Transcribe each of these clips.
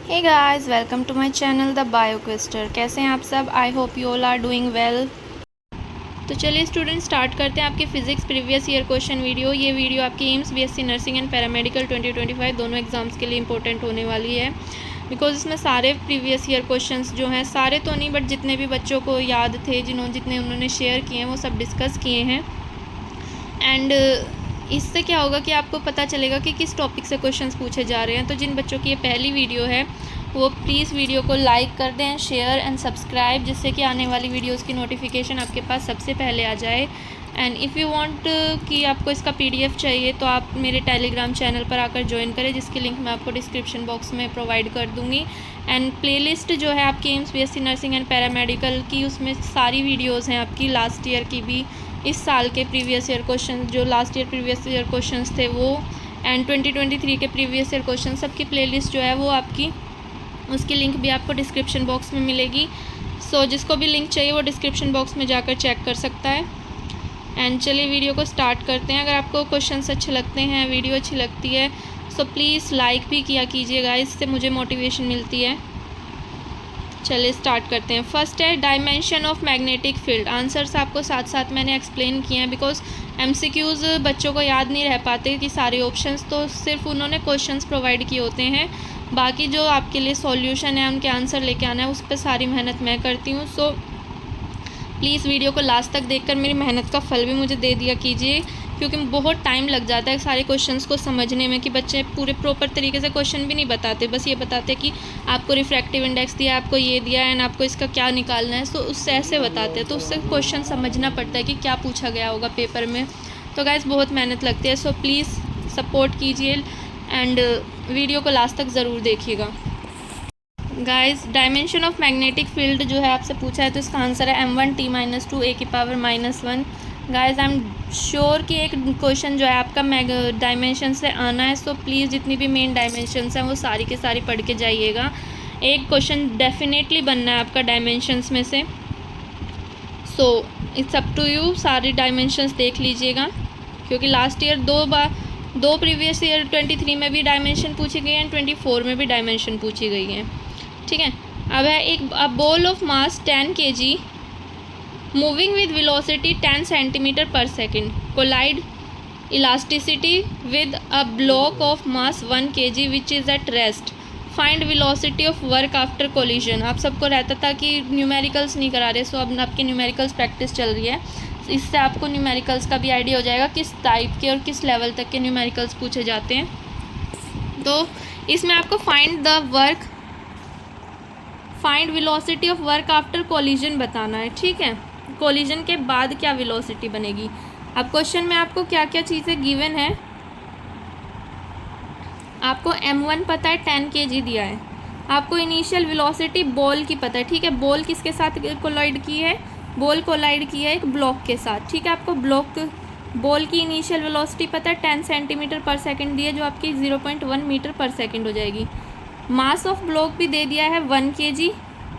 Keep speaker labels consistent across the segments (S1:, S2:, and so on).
S1: Hey guys, welcome to my channel the Bioquister. कैसे हैं आप सब? I hope you all are doing well. तो चलिए स्टूडेंट, स्टार्ट करते हैं आपके physics previous year question video. ये वीडियो आपकी AIIMS BSc nursing and paramedical 2025 दोनों एग्जाम्स के लिए इंपॉर्टेंट होने वाली है, बिकॉज इसमें सारे प्रीवियस ईयर क्वेश्चंस जो हैं, सारे तो नहीं बट जितने भी बच्चों को याद थे, जितने उन्होंने शेयर किए हैं, वो सब डिस्कस किए हैं। एंड इससे क्या होगा कि आपको पता चलेगा कि किस टॉपिक से क्वेश्चंस पूछे जा रहे हैं। तो जिन बच्चों की ये पहली वीडियो है वो प्लीज़ वीडियो को लाइक कर दें, शेयर एंड सब्सक्राइब, जिससे कि आने वाली वीडियोस की नोटिफिकेशन आपके पास सबसे पहले आ जाए। एंड इफ़ यू वांट कि आपको इसका पीडीएफ चाहिए तो आप मेरे टेलीग्राम चैनल पर आकर ज्वाइन करें, जिसकी लिंक मैं आपको डिस्क्रिप्शन बॉक्स में प्रोवाइड कर दूँगी। एंड प्लेलिस्ट जो है आपकी AIIMS BSc nursing and paramedical की, उसमें सारी वीडियोज़ हैं आपकी लास्ट ईयर की भी, इस साल के प्रीवियस ईयर क्वेश्चन जो last year previous year questions थे वो, एंड 2023 के प्रीवियस ईयर क्वेश्चन सबकी प्लेलिस्ट जो है वो आपकी, उसकी लिंक भी आपको डिस्क्रिप्शन बॉक्स में मिलेगी। सो जिसको भी लिंक चाहिए वो डिस्क्रिप्शन बॉक्स में जाकर चेक कर सकता है। एंड चलिए वीडियो को स्टार्ट करते हैं। अगर आपको क्वेश्चंस अच्छे लगते हैं, वीडियो अच्छी लगती है, सो प्लीज़ लाइक भी किया कीजिएगा, इससे मुझे मोटिवेशन मिलती है। चलिए स्टार्ट करते हैं। फर्स्ट है dimension of magnetic field. Answers आपको साथ साथ मैंने एक्सप्लेन किए हैं, बिकॉज एमसीक्यूज़ बच्चों को याद नहीं रह पाते कि सारे ऑप्शंस, तो सिर्फ उन्होंने क्वेश्चंस प्रोवाइड किए होते हैं, बाकी जो आपके लिए सॉल्यूशन है उनके आंसर लेके आना है, उस पर सारी मेहनत मैं करती हूँ। सो प्लीज़ वीडियो को लास्ट तक देखकर मेरी मेहनत का फल भी मुझे दे दिया कीजिए, क्योंकि बहुत टाइम लग जाता है सारे क्वेश्चंस को समझने में, कि बच्चे पूरे प्रॉपर तरीके से क्वेश्चन भी नहीं बताते, बस ये बताते कि आपको रिफ्रैक्टिव इंडेक्स दिया, आपको ये दिया एंड आपको इसका क्या निकालना है। सो उससे ऐसे बताते हैं, तो उससे क्वेश्चन समझना पड़ता है कि क्या पूछा गया होगा पेपर में। तो गाइस बहुत मेहनत लगती है, सो प्लीज़ सपोर्ट कीजिए एंड वीडियो को लास्ट तक ज़रूर देखिएगा। Guys dimension of magnetic field जो है आपसे पूछा है, तो इसका आंसर है m1t-2 a⁻−1। Guys I am sure कि एक क्वेश्चन जो है आपका डायमेंशन से आना है, सो प्लीज़ जितनी भी मेन डायमेंशंस हैं वो सारी के सारी पढ़ के जाइएगा। एक क्वेश्चन डेफिनेटली बनना है आपका डायमेंशंस में से। So it's up to you, सारी डायमेंशंस देख लीजिएगा, क्योंकि लास्ट ईयर दो प्रीवियस ईयर 23 में भी डायमेंशन पूछी गई है एंड 24 में भी डायमेंशन पूछी गई है। ठीक है, अब है एक ball of mass 10 kg moving with velocity 10 centimetre per second collide elasticity with a block of mass 1 kg which is at rest. Find velocity of work after collision. आप सबको रहता था कि न्यूमेरिकल्स नहीं करा रहे, सो अब आपकी न्यूमेरिकल्स प्रैक्टिस चल रही है, इससे आपको न्यूमेरिकल्स का भी आइडिया हो जाएगा किस टाइप के और किस लेवल तक के न्यूमेरिकल्स पूछे जाते हैं। तो इसमें आपको find velocity of work after collision बताना है। ठीक है, कोलिजन के बाद क्या वेलोसिटी बनेगी। अब क्वेश्चन में आपको क्या क्या चीज़ें गिवन है, आपको m1 पता है 10 kg दिया है, आपको इनिशियल वेलोसिटी बॉल की पता है। ठीक है, बॉल किसके साथ कोलाइड की है, बॉल कोलाइड की है एक ब्लॉक के साथ। ठीक है, आपको बॉल की इनिशियल वेलोसिटी पता है 10 सेंटीमीटर पर सेकेंड दी है, जो आपकी 0.1 मीटर पर सेकेंड हो जाएगी। मास ऑफ ब्लॉक भी दे दिया है 1 kg,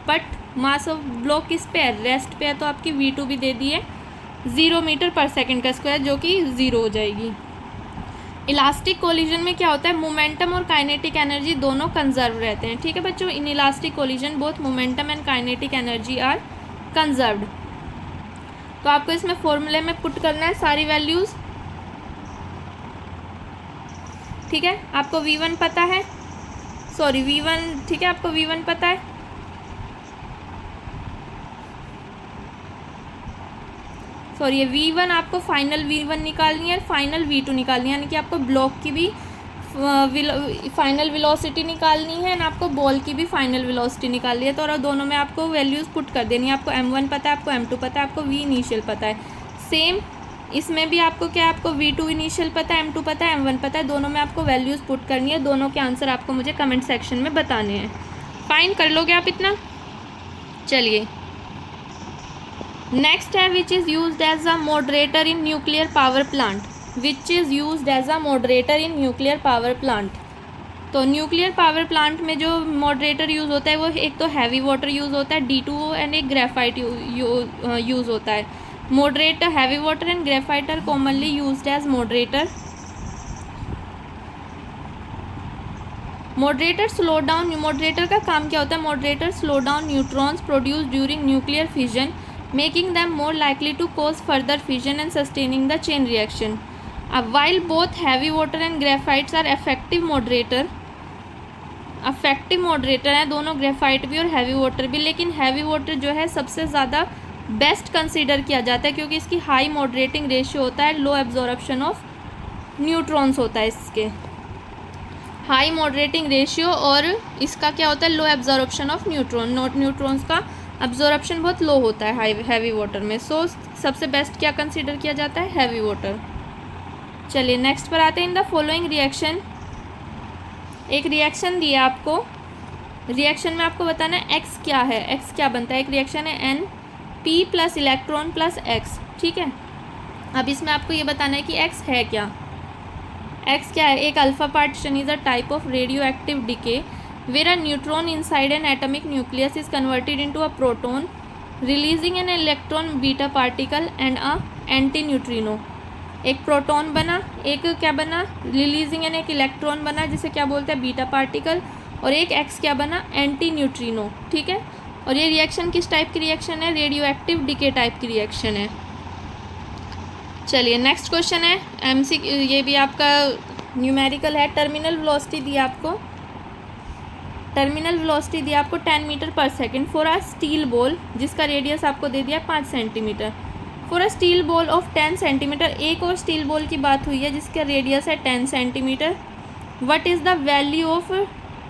S1: but mass of block किस पे है, रेस्ट पे है, तो आपकी V2 भी दे दी है 0 मीटर पर सेकेंड का स्क्वायर, जो कि 0 हो जाएगी। इलास्टिक कोलिजन में क्या होता है, मोमेंटम और काइनेटिक एनर्जी दोनों कंजर्व रहते हैं। ठीक है बच्चों, in elastic collision both momentum and kinetic energy are conserved. तो आपको इसमें फॉर्मूले में पुट करना है सारी वैल्यूज़। ठीक है, आपको V1 पता है, V1, ठीक है, आपको V1 पता है, ये V1 आपको फाइनल V1 निकालनी है, फाइनल V2 निकालनी है, यानी कि आपको ब्लॉक की भी फाइनल वेलोसिटी निकालनी है एंड आपको बॉल की भी फाइनल वेलोसिटी निकालनी है। तो और दोनों में आपको वैल्यूज़ पुट कर देनी है। आपको m1 पता है, आपको m2 पता है, आपको V इनिशियल पता है। सेम इसमें भी आपको क्या है, आपको V2 इनिशियल पता है, m2 पता है, m1 पता है, दोनों में आपको वैल्यूज़ पुट करनी है। दोनों के आंसर आपको मुझे कमेंट सेक्शन में बताने हैं। फाइन कर लोगे आप इतना। चलिए नेक्स्ट है which is used as a moderator in nuclear power plant. Which is used as a moderator in nuclear power plant. तो न्यूक्लियर पावर प्लांट में जो मॉडरेटर यूज़ होता है वो एक तो हैवी वाटर यूज़ होता है D2O एंड एक ग्रेफाइट यूज़ होता है। Moderator heavy water and graphite are commonly used as moderator moderator slow down, moderator का काम क्या होता है? Moderator slow down neutrons produce during nuclear fission, making them more likely to cause further fission and sustaining the chain reaction. अब while both heavy water and graphites are effective moderator हैं दोनों, graphite भी और heavy water भी, लेकिन heavy water जो है सबसे ज़्यादा बेस्ट कंसीडर किया जाता है क्योंकि इसकी हाई मॉडरेटिंग रेशियो होता है, लो एब्जॉर्प्शन ऑफ न्यूट्रॉन्स होता है इसके, हाई मॉडरेटिंग रेशियो, और इसका क्या होता है? लो एब्जॉर्प्शन ऑफ न्यूट्रॉन्स का एब्जॉर्प्शन बहुत लो होता है हैवी वाटर में। सो सबसे बेस्ट क्या कंसीडर किया जाता है? Heavy water. चलिए नेक्स्ट पर आते हैं। इन द फॉलोइंग रिएक्शन, एक रिएक्शन दिया आपको, रिएक्शन में आपको बताना है एक्स क्या है, एक्स क्या बनता है। एक रिएक्शन है N P plus electron plus X, ठीक है। अब इसमें आपको ये बताना है कि एक्स है क्या, एक्स क्या है? एक alpha partition is a type of radioactive decay where a neutron inside an atomic nucleus is converted into a proton releasing an electron beta particle and a antineutrino. एक proton बना, एक क्या बना? Releasing N, एक electron बना जिसे क्या बोलते हैं? बीटा पार्टिकल, और एक एक्स क्या बना? एंटी न्यूट्रिनो, ठीक है। और ये रिएक्शन किस टाइप की रिएक्शन है? रेडियो एक्टिव डिके टाइप की रिएक्शन है। चलिए नेक्स्ट क्वेश्चन है एमसी, ये भी आपका न्यूमेरिकल है। टर्मिनल वेलोसिटी दी आपको, टर्मिनल वेलोसिटी दी आपको 10 मीटर पर second for a steel ball जिसका रेडियस आपको दे दिया 5 centimetre. For a steel ball of 10 centimetre, एक और स्टील बॉल की बात हुई है जिसका रेडियस है 10 centimetre. What is the value of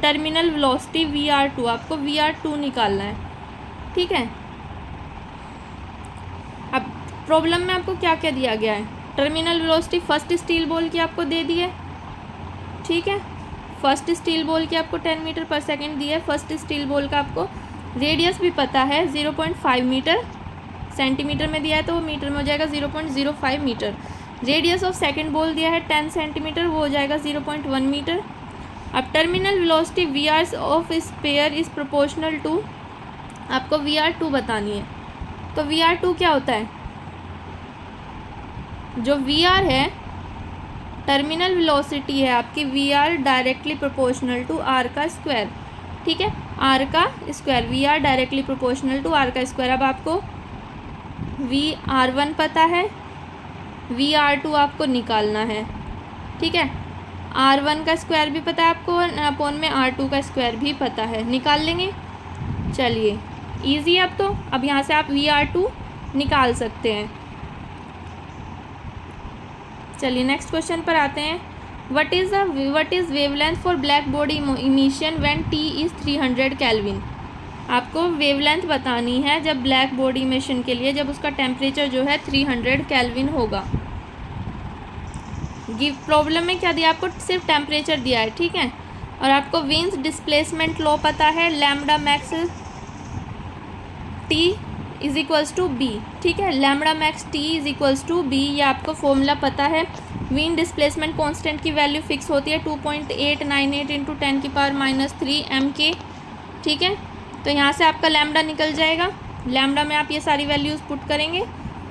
S1: terminal velocity VR2? आपको VR2 निकालना है, ठीक है। अब प्रॉब्लम में आपको क्या क्या दिया गया है? Terminal velocity first steel ball की आपको दे दी है, ठीक है। फर्स्ट स्टील बॉल की आपको 10 मीटर पर सेकेंड दी है। फर्स्ट स्टील बॉल का आपको रेडियस भी पता है 0.5 मीटर, सेंटीमीटर में दिया है तो वो मीटर में हो जाएगा 0.05 metre. Radius of second ball दिया है 10 सेंटीमीटर, वो हो जाएगा 0.1 मीटर। अब terminal velocity VR of sphere is proportional to, आपको VR2 बतानी है। तो VR2 क्या होता है? जो VR है, टर्मिनल वेलोसिटी है आपकी VR directly proportional to R का स्क्वायर, ठीक है। R का square, VR directly proportional to R का स्क्वायर। अब आपको VR1 पता है, VR2 आपको निकालना है, ठीक है। R1 का स्क्वायर भी पता है आपको, अपॉन में R2 का स्क्वायर भी पता है, निकाल लेंगे। चलिए इजी है। अब यहाँ से आप VR2 निकाल सकते हैं। चलिए नेक्स्ट क्वेश्चन पर आते हैं। What is wavelength for black body emission when T is 300 kelvin? आपको वेवलेंथ बतानी है जब ब्लैक बॉडी इमिशन के लिए, जब उसका टेम्परेचर जो है 300 केल्विन होगा। गिव प्रॉब्लम में क्या दिया आपको? सिर्फ टेम्परेचर दिया है, ठीक है। और आपको वीन्स डिस्प्लेसमेंट लॉ पता है, lambda max T is equals to B, ठीक है। Lambda max T is equals to B, ये आपको फॉर्मूला पता है। वीन डिस्प्लेसमेंट कांस्टेंट की वैल्यू फिक्स होती है 2.898 इंटू 10⁻³ mK, ठीक है। तो यहाँ से आपका लैम्डा निकल जाएगा। लैम्डा में आप ये सारी वैल्यूज़ पुट करेंगे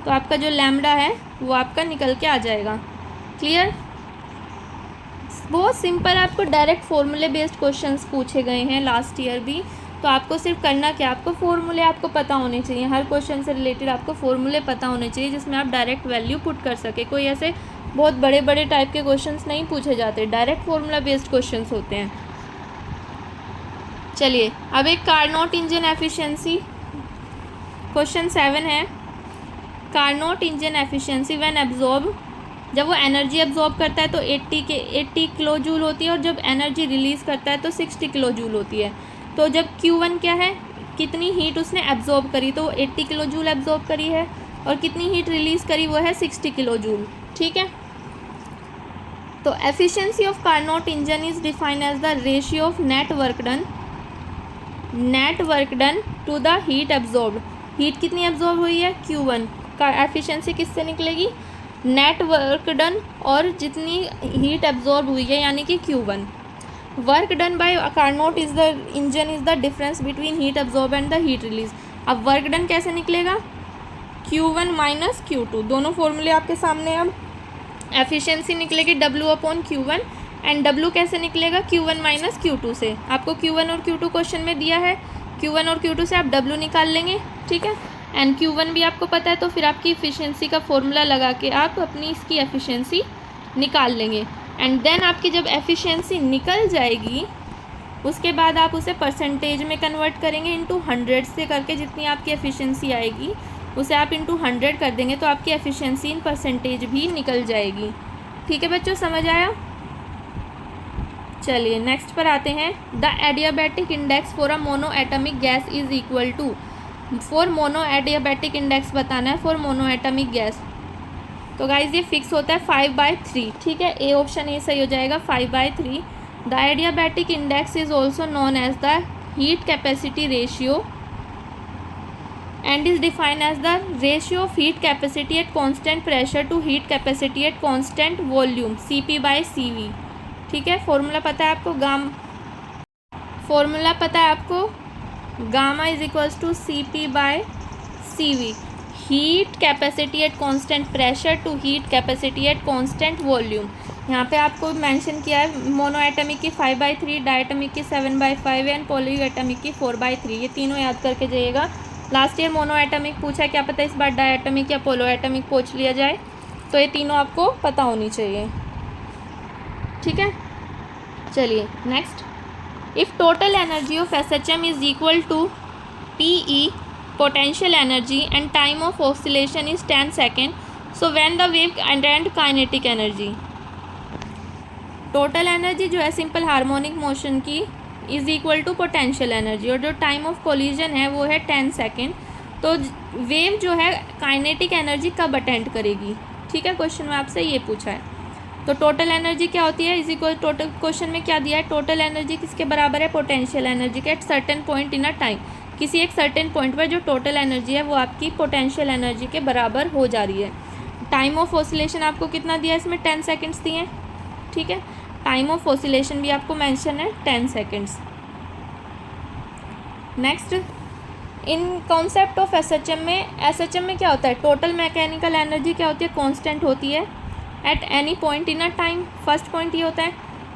S1: तो आपका जो लैम्डा है वो आपका निकल के आ जाएगा। क्लियर? बहुत सिंपल, आपको डायरेक्ट फॉर्मूले बेस्ड क्वेश्चंस पूछे गए हैं लास्ट ईयर भी। तो आपको सिर्फ करना क्या, आपको फॉर्मूले आपको पता होने चाहिए, हर क्वेश्चन से रिलेटेड आपको फॉर्मूले पता होने चाहिए जिसमें आप डायरेक्ट वैल्यू पुट कर सके। कोई ऐसे बहुत बड़े बड़े टाइप के क्वेश्चंस नहीं पूछे जाते, डायरेक्ट फॉर्मूला बेस्ड क्वेश्चंस होते हैं। चलिए अब एक कार्नोट इंजन एफिशिएंसी, क्वेश्चन 7 है। Carnot engine efficiency when absorb, जब वो एनर्जी एब्जॉर्ब करता है तो 80 किलो जूल होती है, और जब एनर्जी रिलीज़ करता है तो 60 किलो जूल होती है। तो जब Q1 क्या है, कितनी हीट उसने एब्जॉर्ब करी, तो 80 किलो जूल एब्जॉर्ब करी है, और कितनी हीट रिलीज़ करी वो है 60 किलो जूल, ठीक है। तो efficiency of Carnot engine is defined as the ratio of net work done to the heat absorbed. Heat कितनी एब्जॉर्ब हुई है? Q1 का एफिशिएंसी किससे निकलेगी? नेट वर्क डन और जितनी हीट एब्जॉर्ब हुई है यानी कि Q1। Work done by Carnot is the engine is the difference between heat absorb and the heat release. अब वर्क डन कैसे निकलेगा? Q1 माइनस Q2, दोनों फॉर्मूले आपके सामने। अब एफिशिएंसी निकलेगी W/Q1, एंड W कैसे निकलेगा, Q1 माइनस Q2 से। आपको Q1 और Q2 क्वेश्चन में दिया है, Q1 और Q2 से आप W निकाल लेंगे, ठीक है। एंड Q1 भी आपको पता है, तो फिर आपकी इफ़िशेंसी का फॉर्मूला लगा के आप अपनी इसकी एफिशिएंसी निकाल लेंगे। एंड देन आपकी जब एफिशिएंसी निकल जाएगी उसके बाद आप उसे परसेंटेज में कन्वर्ट करेंगे, इंटू 100 से करके जितनी आपकी एफिशिएंसी आएगी उसे आप इंटू 100 कर देंगे, तो आपकी एफिशिएंसी इन परसेंटेज भी निकल जाएगी। ठीक है बच्चों, समझ आया। चलिए नेक्स्ट पर आते हैं। The adiabatic index for a monoatomic gas is equal to, for mono adiabatic index बताना है फॉर मोनो एटमिक गैस। तो गाइज ये फिक्स होता है 5/3, ठीक है। ए ऑप्शन ए सही हो जाएगा, 5/3। The adiabatic index is also known as the heat capacity ratio and is defined as the ratio of heat capacity at constant pressure to heat capacity at constant volume, Cp/Cv। ठीक है, formula पता है आपको, gamma is equals to Cp/Cv। Heat capacity at constant pressure to heat capacity at constant volume. यहाँ पे आपको mention किया है मोनो एटमिक की 5/3, डायटमिक की 7/5 एंड पॉली एटमिक की 4/3। ये तीनों याद करके जाइएगा। लास्ट ईयर मोनो एटमिक पूछा, क्या पता इस बार डायटमिक या पोलो एटमिक पूछ लिया जाए, तो ये तीनों आपको पता होनी चाहिए, ठीक है। चलिए next. If total energy of SHM is equal to PE potential energy and time of oscillation is 10 second, so when the wave and kinetic energy. Total energy जो है सिंपल हार्मोनिक मोशन की is equal to potential energy, और जो time of collision है वो है 10 second. तो wave जो है काइनेटिक एनर्जी कब अटेंड करेगी, ठीक है। क्वेश्चन में आपसे ये पूछा है। तो टोटल एनर्जी क्या होती है, इज इक्वल टोटल, क्वेश्चन में क्या दिया है, टोटल एनर्जी किसके बराबर है, पोटेंशियल एनर्जी के at certain point in a time. किसी एक सर्टेन पॉइंट पर जो टोटल एनर्जी है वो आपकी पोटेंशियल एनर्जी के बराबर हो जा रही है। टाइम ऑफ ऑसिलेशन आपको कितना दिया है, इसमें 10 सेकेंड्स दिए हैं, ठीक है। टाइम ऑफ ऑसिलेशन भी आपको मेंशन है 10 seconds. Next, in concept of SHM में क्या होता है, टोटल मैकेनिकल एनर्जी क्या होती है, कांस्टेंट होती है at any point in a time. First point ये होता है।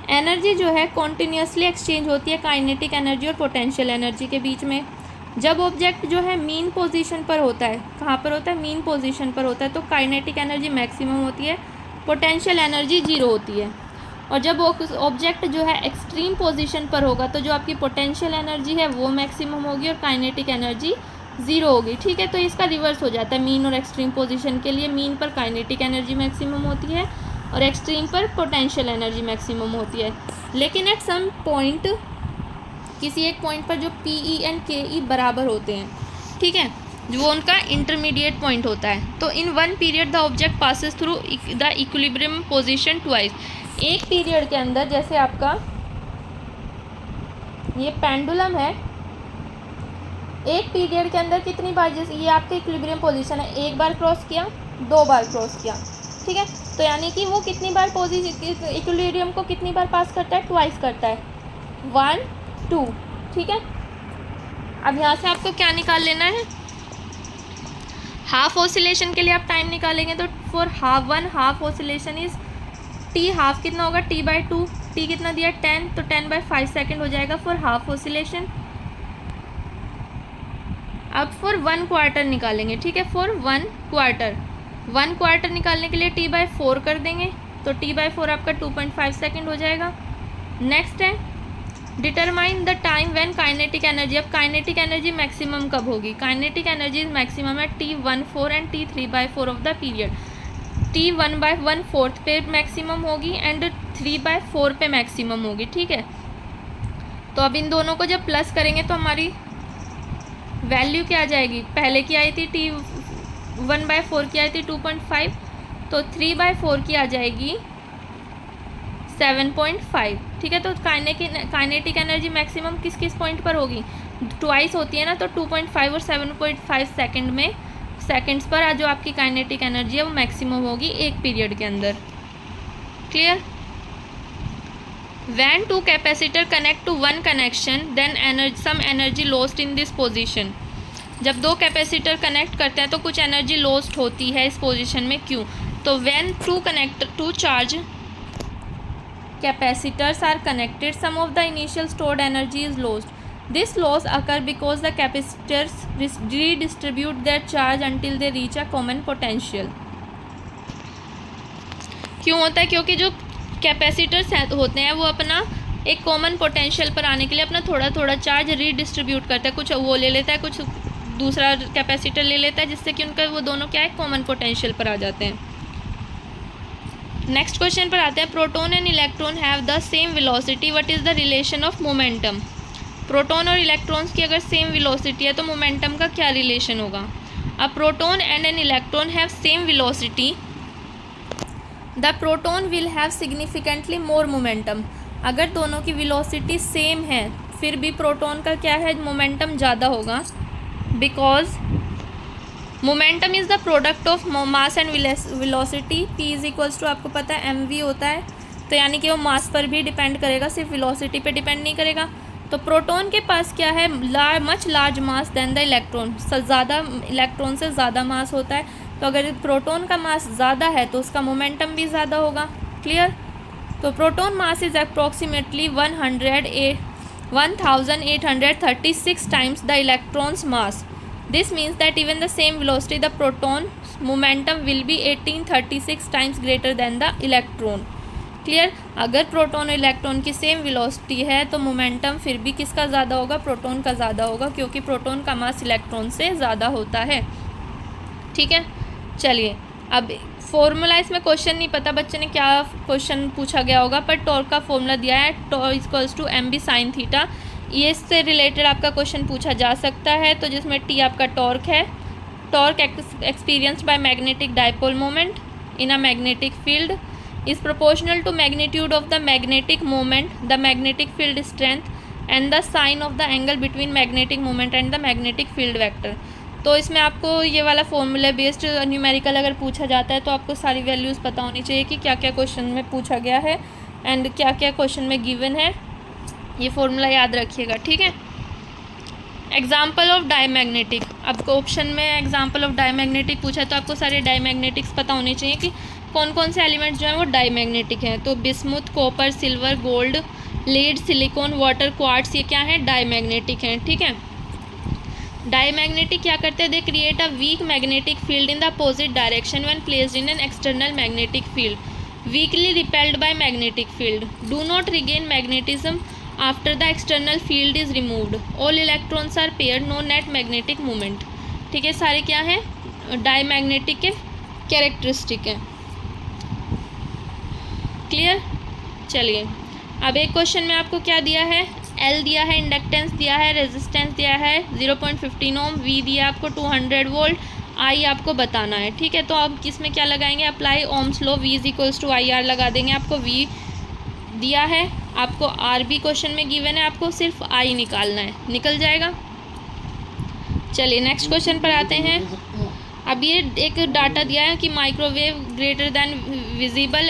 S1: एनर्जी जो है कॉन्टिन्यूसली एक्सचेंज होती है काइनेटिक एनर्जी और पोटेंशियल एनर्जी के बीच में। जब ऑब्जेक्ट जो है मीन पोजीशन पर होता है, कहाँ पर होता है, मीन पोजीशन पर होता है, तो काइनेटिक एनर्जी मैक्सिमम होती है, पोटेंशियल एनर्जी 0 होती है। और जब ऑब्जेक्ट जो है एक्सट्रीम पोजीशन पर होगा तो जो आपकी पोटेंशियल एनर्जी है वो मैक्सिमम होगी और काइनेटिक एनर्जी 0 होगी, ठीक है। तो इसका रिवर्स हो जाता है, मीन और एक्सट्रीम पोजीशन के लिए मीन पर काइनेटिक एनर्जी मैक्सिमम होती है और एक्सट्रीम पर पोटेंशियल एनर्जी मैक्सिमम होती है। लेकिन एट सम पॉइंट, किसी एक पॉइंट पर जो PE एंड KE बराबर होते हैं, ठीक है, वो उनका इंटरमीडिएट पॉइंट होता है। तो in one period the object passes through the equilibrium position twice. एक पीरियड के अंदर, जैसे आपका ये पेंडुलम है, एक पीरियड के अंदर कितनी बार, जैसे ये आपका इक्विलिब्रियम पोजीशन है, एक बार क्रॉस किया, 2 बार क्रॉस किया, ठीक है। तो यानी कि वो कितनी बार इक्विलिब्रियम को कितनी बार पास करता है, ट्वाइस करता है, 1 2, ठीक है। अब यहाँ से आपको क्या निकाल लेना है, हाफ ऑसिलेशन के लिए आप टाइम निकालेंगे तो for half oscillation is T half कितना होगा, T/2। T कितना दिया, 10, तो 10/5 सेकेंड हो जाएगा फॉर हाफ ऑसिलेशन। अब फॉर 1 क्वार्टर निकालेंगे, ठीक है। फॉर 1 क्वार्टर निकालने के लिए T/4 कर देंगे, तो T/4 आपका 2.5 सेकेंड हो जाएगा। नेक्स्ट है determine the time when kinetic energy. अब काइनेटिक एनर्जी मैक्सिमम कब होगी, काइनेटिक एनर्जी इज मैक्सिमम है T14 and T3/4 of the period. T1/1/4 पे मैक्सिमम होगी एंड 3/4 पे मैक्सिमम होगी, ठीक है। तो अब इन दोनों को जब प्लस करेंगे तो हमारी वैल्यू क्या आ जाएगी, पहले की आई थी T1/4 की आई थी 2.5, तो 3/4 की आ जाएगी 7.5, ठीक है। तो काइनेटिक एनर्जी मैक्सिमम किस किस पॉइंट पर होगी, ट्वाइस होती है ना, तो 2.5 और 7.5 सेकेंड्स पर जो आपकी काइनेटिक एनर्जी है वो मैक्सिमम होगी एक पीरियड के अंदर। Clear. When 2 capacitor connect to 1 connection then some energy lost in this position. जब 2 कैपेसिटर कनेक्ट करते हैं तो कुछ एनर्जी लॉस्ट होती है इस पोजीशन में, क्यों, तो when 2 charge capacitors are connected, some of the initial stored energy is lost. This loss occur because the capacitors redistribute their charge until they reach a common potential. क्यों होता है? क्योंकि जो कैपेसिटर्स होते हैं वो अपना एक कॉमन पोटेंशियल पर आने के लिए अपना थोड़ा थोड़ा चार्ज रीडिस्ट्रीब्यूट करता है, कुछ वो ले लेता है, कुछ दूसरा कैपेसिटर ले लेता है, जिससे कि उनका वो दोनों क्या है, कॉमन पोटेंशियल पर आ जाते हैं. नेक्स्ट क्वेश्चन पर आते हैं. Proton and electron have the same velocity, what is the relation of momentum? Proton और इलेक्ट्रॉन्स की अगर सेम वेलोसिटी है तो मोमेंटम का क्या रिलेशन होगा? A proton and an electron have same velocity, the proton will have significantly more momentum. अगर दोनों की वेलोसिटी सेम है फिर भी प्रोटॉन का क्या है, मोमेंटम ज़्यादा होगा, because momentum is the product of mass and velocity. P is equals to आपको पता है mv होता है, तो यानी कि वो मास पर भी डिपेंड करेगा, सिर्फ वेलोसिटी पे डिपेंड नहीं करेगा. तो प्रोटॉन के पास क्या है, much large mass then the electron, ज़्यादा इलेक्ट्रॉन से ज़्यादा मास होता है. तो अगर प्रोटॉन का मास ज़्यादा है तो उसका मोमेंटम भी ज़्यादा होगा. क्लियर? तो proton mass is approximately 1836 times the electrons mass. This means that even the same velocity the proton momentum will be 1836 times greater than the electron. Clear? अगर प्रोटॉन और इलेक्ट्रॉन की सेम वेलोसिटी है तो momentum फिर भी किसका ज़्यादा होगा, प्रोटॉन का ज़्यादा होगा, क्योंकि प्रोटॉन का मास इलेक्ट्रॉन से ज़्यादा होता है. ठीक है, चलिए अब फॉर्मूला, इसमें क्वेश्चन नहीं पता बच्चे ने क्या क्वेश्चन पूछा गया होगा, पर टॉर्क का फॉर्मूला दिया है, tau equals to mb sin theta. ये इससे रिलेटेड आपका क्वेश्चन पूछा जा सकता है. तो जिसमें टी आपका टॉर्क है, torque experienced by magnetic dipole moment in a magnetic field is proportional to magnitude of the magnetic moment, the magnetic field strength and the sign of the angle between magnetic moment and the magnetic field vector. तो इसमें आपको ये वाला formula based numerical अगर पूछा जाता है तो आपको सारी वैल्यूज़ पता होनी चाहिए कि क्या क्या क्वेश्चन में पूछा गया है एंड क्या क्या क्वेश्चन में गिवन है. ये फॉर्मूला याद रखिएगा. ठीक है. एग्जाम्पल ऑफ डायमैग्नेटिक, आपको ऑप्शन में एग्जाम्पल ऑफ डायमैग्नेटिक पूछा है तो आपको सारे डायमैग्नेटिक्स पता होने चाहिए कि कौन कौन से एलिमेंट जो हैं वो डायमैग्नेटिक हैं. तो bismuth, copper, silver, gold, lead, silicon, water, quartz, ये क्या हैं, डायमैग्नेटिक हैं. ठीक है. डायमैग्नेटिक क्या करते हैं, they create a weak magnetic field in the opposite direction when placed in an external magnetic field, weakly repelled by magnetic field, do not regain magnetism after the external field is removed, all electrons are paired, no net magnetic movement. ठीक है, सारे क्या हैं, diamagnetic के characteristic हैं. Clear? चलिए अब एक क्वेश्चन में आपको क्या दिया है, L दिया है, इंडक्टेंस दिया है, रेजिस्टेंस दिया है 0.15 ओम, V दिया आपको 200 वोल्ट, I आपको बताना है. ठीक है. तो अब किसमें क्या लगाएंगे, apply Ohm's law, V is equals to IR लगा देंगे. आपको V दिया है, आपको R भी क्वेश्चन में गिवन है, आपको सिर्फ I निकालना है, निकल जाएगा. चलिए नेक्स्ट क्वेश्चन पर आते हैं. अब ये एक डाटा दिया है कि microwave greater than visible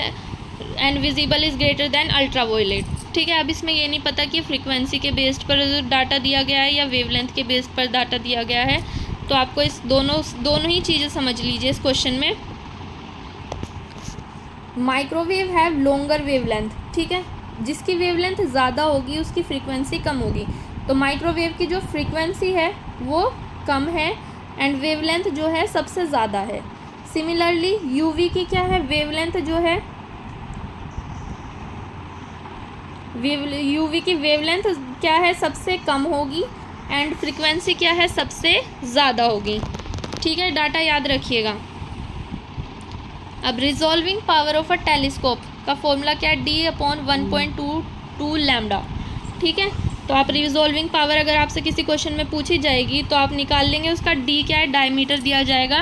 S1: and visible is greater than ultraviolet. ठीक है. अब इसमें ये नहीं पता कि फ्रीक्वेंसी के बेस्ड पर डाटा दिया गया है या वेवलेंथ के बेस्ड पर डाटा दिया गया है, तो आपको इस दोनों ही चीज़ें समझ लीजिए इस क्वेश्चन में. Microwave have longer wavelength. ठीक है. जिसकी वेवलेंथ ज़्यादा होगी उसकी फ्रीक्वेंसी कम होगी. तो माइक्रोवेव की जो फ्रीक्वेंसी है वो कम है एंड वेवलेंथ जो है सबसे ज़्यादा है. सिमिलरली यूवी की क्या है, वेवलेंथ जो है, यूवी की वेवलेंथ क्या है, सबसे कम होगी एंड फ्रीक्वेंसी क्या है, सबसे ज़्यादा होगी. ठीक है. डाटा याद रखिएगा. अब resolving power of a telescope का फॉर्मूला क्या है, D/1.22 लैम्डा. ठीक है. तो आप रिजॉल्विंग पावर अगर आपसे किसी क्वेश्चन में पूछी जाएगी तो आप निकाल लेंगे. उसका D क्या है, डायमीटर दिया जाएगा.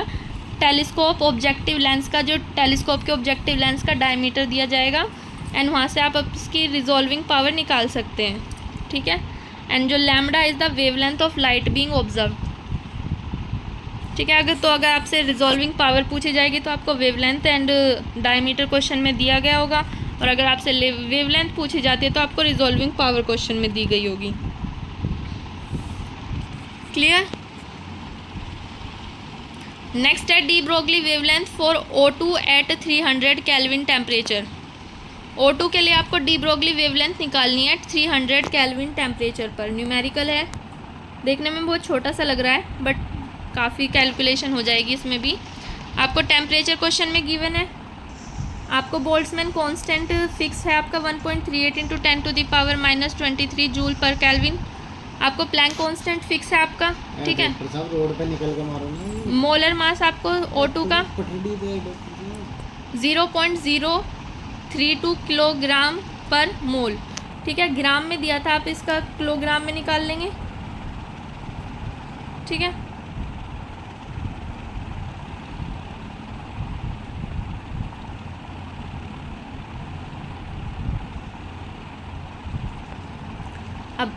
S1: टेलीस्कोप ऑब्जेक्टिव लेंस का, जो टेलीस्कोप के ऑब्जेक्टिव लेंस का डायमीटर दिया जाएगा एंड वहाँ से आप इसकी रिजॉल्विंग पावर निकाल सकते हैं. ठीक है. एंड जो lambda is the wavelength of light being observe. ठीक है. अगर आपसे रिजॉल्विंग पावर पूछी जाएगी तो आपको वेवलेंथ एंड डायमीटर क्वेश्चन में दिया गया होगा, और अगर आपसे वेवलेंथ पूछी जाती है तो आपको रिजॉल्विंग पावर क्वेश्चन में दी गई होगी. क्लियर? नेक्स्ट है de Broglie wavelength for O2 at 300 kelvin temperature. O2 के लिए आपको डी ब्रोगली वेवलेंथ निकालनी है 300 केल्विन टेम्परेचर पर। न्यूमेरिकल है, देखने में बहुत छोटा सा लग रहा है बट काफ़ी कैलकुलेशन हो जाएगी इसमें भी। आपको टेम्परेचर क्वेश्चन में गिवन है। आपको बोल्ट्जमैन कांस्टेंट फिक्स है आपका 1.38 इंटू 10⁻⁻23 जूल पर केल्विन। आपको प्लैंक कांस्टेंट फिक्स है आपका, ठीक है।
S2: रोड पे निकल के मारो।
S1: मोलर मास आपको O2 का 0.032 किलोग्राम पर मोल, ठीक है। ग्राम में दिया था, आप इसका किलोग्राम में निकाल लेंगे, ठीक है। अब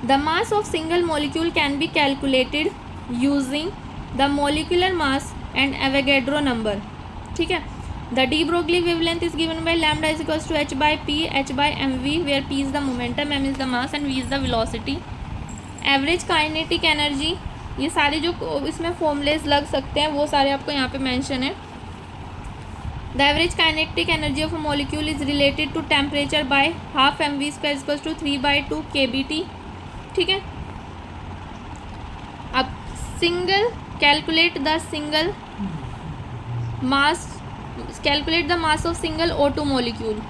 S1: the mass of single molecule can be calculated using the molecular mass and Avogadro number, ठीक है। The de Broglie wavelength is given by lambda is equals to h by p, h by mv, where p is the momentum, m is the mass and v is the velocity. Average kinetic energy, ये सारे जो इसमें formulas लग सकते हैं वो सारे आपको यहाँ पे मेंशन है। The average kinetic energy of a molecule is related to temperature by half mv square is equals to 3/2 kBt, ठीक है। अब single calculate the single mass, calculate the mass of single O2 molecule.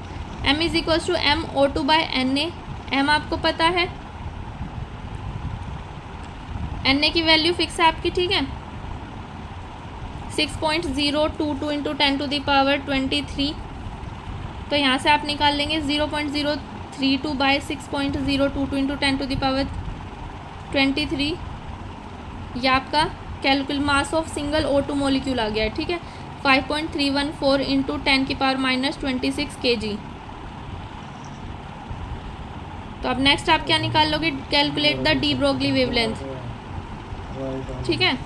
S1: m is equals to m O2 by Na। m आपको पता है, Na की value fix है आपकी, ठीक है। 6.022 इंटू 10⁻23, तो यहाँ से आप निकाल लेंगे 0.032 बाय 6.022 इंटू 10⁻23, यह आपका कैलकुल mass of single O2 molecule आ गया है, ठीक है। 5.314 इंटू 10⁻26 kg। तो अब नेक्स्ट आप क्या निकाल लोगे, calculate the de Broglie wavelength, ठीक है।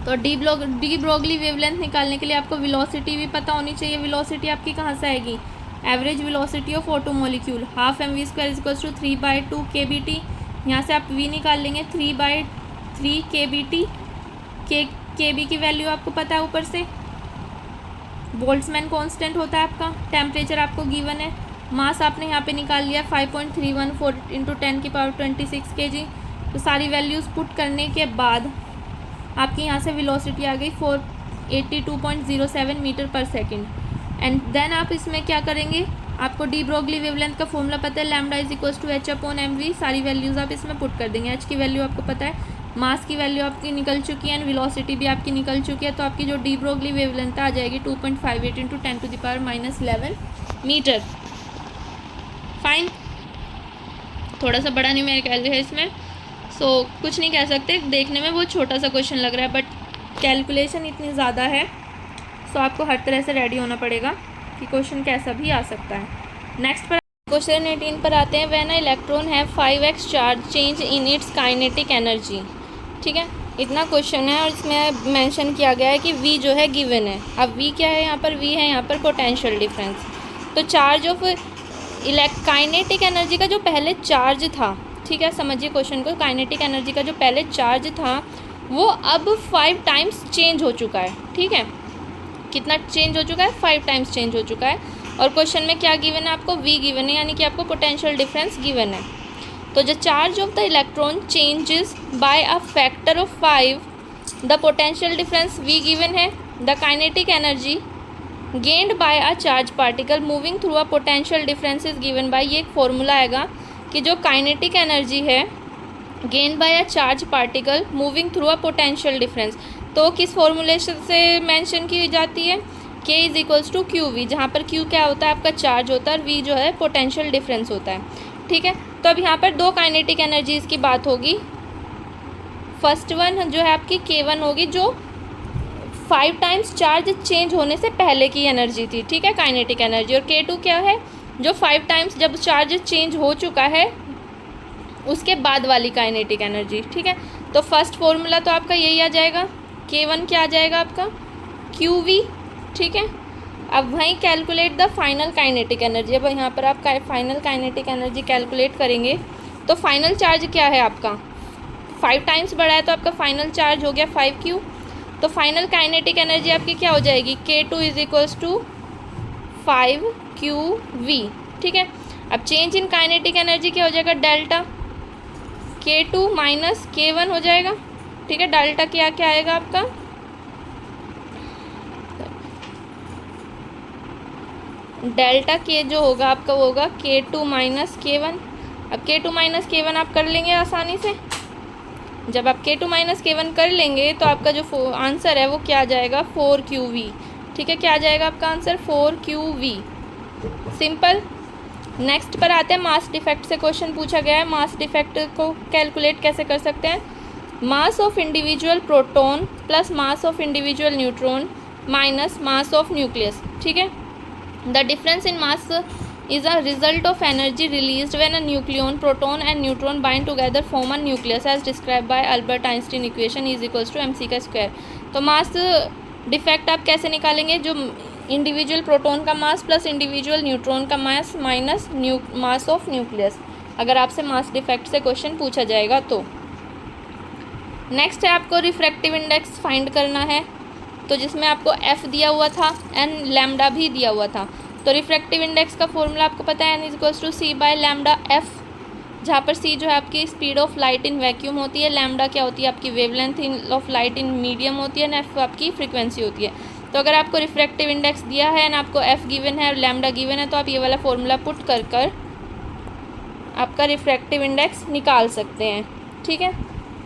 S1: तो डी ब्रोगली वेवलेंथ निकालने के लिए आपको वेलोसिटी भी पता होनी चाहिए। वेलोसिटी आपकी कहाँ से आएगी, average velocity of O2 molecule half mv square is equals to 3/2 kBt। यहाँ से आप v निकाल लेंगे 3/3 kBt। kb की वैल्यू आपको पता है ऊपर से। बोल्ट्जमैन कांस्टेंट होता है आपका। टेम्परेचर आपको गिवन है। मास आपने यहाँ पे निकाल लिया 5.314 इंटू 10⁻26 kg। तो सारी वैल्यूज़ पुट करने के बाद आपकी यहाँ से वेलोसिटी आ गई 482.07 मीटर पर सेकंड। एंड देन आप इसमें क्या करेंगे, आपको डी ब्रोगली वेवलेंथ का फॉर्मूला पता है, lambda is equals to h/mv। सारी वैल्यूज़ आप इसमें पुट कर देंगे। h की वैल्यू आपको पता है, मास की वैल्यू आपकी निकल चुकी है एंड वेलोसिटी भी आपकी निकल चुकी है। तो आपकी जो डी ब्रोगली वेवलेंथ आ जाएगी 2.58 इंटू 10⁻11 मीटर। फाइन, थोड़ा सा बड़ा न्यूमेरिकल है इसमें, सो कुछ नहीं कह सकते। देखने में बहुत छोटा सा क्वेश्चन लग रहा है बट कैलकुलेशन इतनी ज़्यादा है, सो आपको हर तरह से रेडी होना पड़ेगा कि क्वेश्चन कैसा भी आ सकता है। नेक्स्ट पर क्वेश्चन 18 पर आते हैं। व्हेन अ इलेक्ट्रॉन है 5x charge change in its kinetic energy, ठीक है। इतना क्वेश्चन है और इसमें मेंशन किया गया है कि v जो है गिवन है। अब v क्या है यहाँ पर, v है यहाँ पर पोटेंशियल डिफरेंस। तो चार्ज ऑफ काइनेटिक एनर्जी का जो पहले चार्ज था, ठीक है, समझिए क्वेश्चन को। काइनेटिक एनर्जी का जो पहले चार्ज था वो अब 5 टाइम्स चेंज हो चुका है, ठीक है। कितना चेंज हो चुका है, 5 टाइम्स चेंज हो चुका है। और क्वेश्चन में क्या गिवन है आपको, v गिवन है, यानी कि आपको पोटेंशियल डिफरेंस गिवन है। तो the charge of the electron changes by a factor of 5, the potential difference v given है। The kinetic energy gained by a charge particle moving through a potential difference is given by, ये एक formula आएगा कि जो kinetic energy है gain by a charge particle moving through a potential difference, तो किस फॉर्मूले से मेंशन की जाती है, k is equals to Q we, जहाँ पर q क्या होता है आपका चार्ज होता है और v जो है पोटेंशियल डिफरेंस होता है, ठीक है। तो अब यहाँ पर दो काइनेटिक एनर्जीज़ की बात होगी। फर्स्ट वन जो है आपकी k1 होगी, जो 5 टाइम्स चार्ज चेंज होने से पहले की एनर्जी थी, ठीक है, काइनेटिक एनर्जी। और k2 क्या है, जो 5 टाइम्स जब चार्ज चेंज हो चुका है उसके बाद वाली काइनेटिक एनर्जी, ठीक है। तो फर्स्ट फॉर्मूला तो आपका यही आ जाएगा, k1 क्या आ जाएगा आपका qv, ठीक है। अब वहीं calculate the final kinetic energy. अब यहाँ पर आप फाइनल काइनेटिक एनर्जी कैलकुलेट करेंगे तो फाइनल चार्ज क्या है आपका, 5 टाइम्स बढ़ा है तो आपका फाइनल चार्ज हो गया 5q। तो फाइनल काइनेटिक एनर्जी आपकी क्या हो जाएगी, K2 is equals to 5QV। ठीक है, अब चेंज इन काइनेटिक एनर्जी क्या हो जाएगा, डेल्टा K2 माइनस K1 हो जाएगा। ठीक है, डेल्टा क्या आएगा आपका, डेल्टा K जो होगा आपका वो होगा K2 माइनस K1। अब K2 माइनस K1 आप कर लेंगे आसानी से। जब आप K2 माइनस K1 कर लेंगे तो आपका जो आंसर है वो क्या आ जाएगा, 4QV। ठीक है, क्या आ जाएगा आपका आंसर, 4QV। सिंपल। नेक्स्ट पर आते हैं, मास डिफेक्ट से क्वेश्चन पूछा गया है। मास डिफेक्ट को कैलकुलेट कैसे कर सकते हैं, mass of individual proton plus mass of individual neutron minus mass of nucleus. ठीक है, the difference in mass is a result of energy released when a nucleon, proton and neutron bind together form a nucleus as described by Albert Einstein equation is equals to mc का square. तो mass defect आप कैसे निकालेंगे, जो individual proton का mass plus individual neutron का मास minus mass of nucleus, अगर आपसे मास डिफेक्ट से क्वेश्चन पूछा जाएगा तो। नेक्स्ट है आपको रिफ्रैक्टिव इंडेक्स फाइंड करना है, तो जिसमें आपको एफ दिया हुआ था एंड लैम्डा भी दिया हुआ था। तो रिफ्रैक्टिव इंडेक्स का फॉर्मूला आपको पता है, n is equals to c by lambda f, जहाँ पर सी जो है आपकी speed of light in vacuum होती है, लैम्डा क्या होती है आपकी wavelength of light in medium होती है, एंड एफ आपकी फ्रीक्वेंसी होती है। तो अगर आपको रिफ्रैक्टिव इंडेक्स दिया है एंड आपको एफ गिवन है और लैम्डा गिवन है, तो आप ये वाला फॉर्मूला पुट कर आपका रिफ्रैक्टिव इंडेक्स निकाल सकते हैं। ठीक है,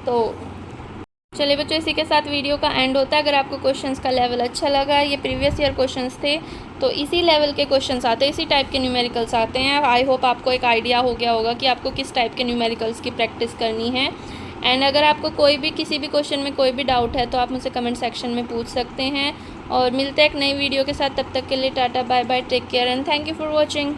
S1: तो चलिए बच्चों, इसी के साथ वीडियो का एंड होता है। अगर आपको क्वेश्चंस का लेवल अच्छा लगा, ये प्रीवियस ईयर क्वेश्चंस थे, तो इसी लेवल के क्वेश्चंस आते हैं, इसी टाइप के न्यूमेरिकल्स आते हैं। आई होप आपको एक आइडिया हो गया होगा कि आपको किस टाइप के न्यूमेरिकल्स की प्रैक्टिस करनी है। एंड अगर आपको कोई भी किसी भी क्वेश्चन में कोई भी डाउट है तो आप मुझसे कमेंट सेक्शन में पूछ सकते हैं। और मिलते हैं एक नई वीडियो के साथ, तब तक के लिए tata bye bye, take care and thank you for watching.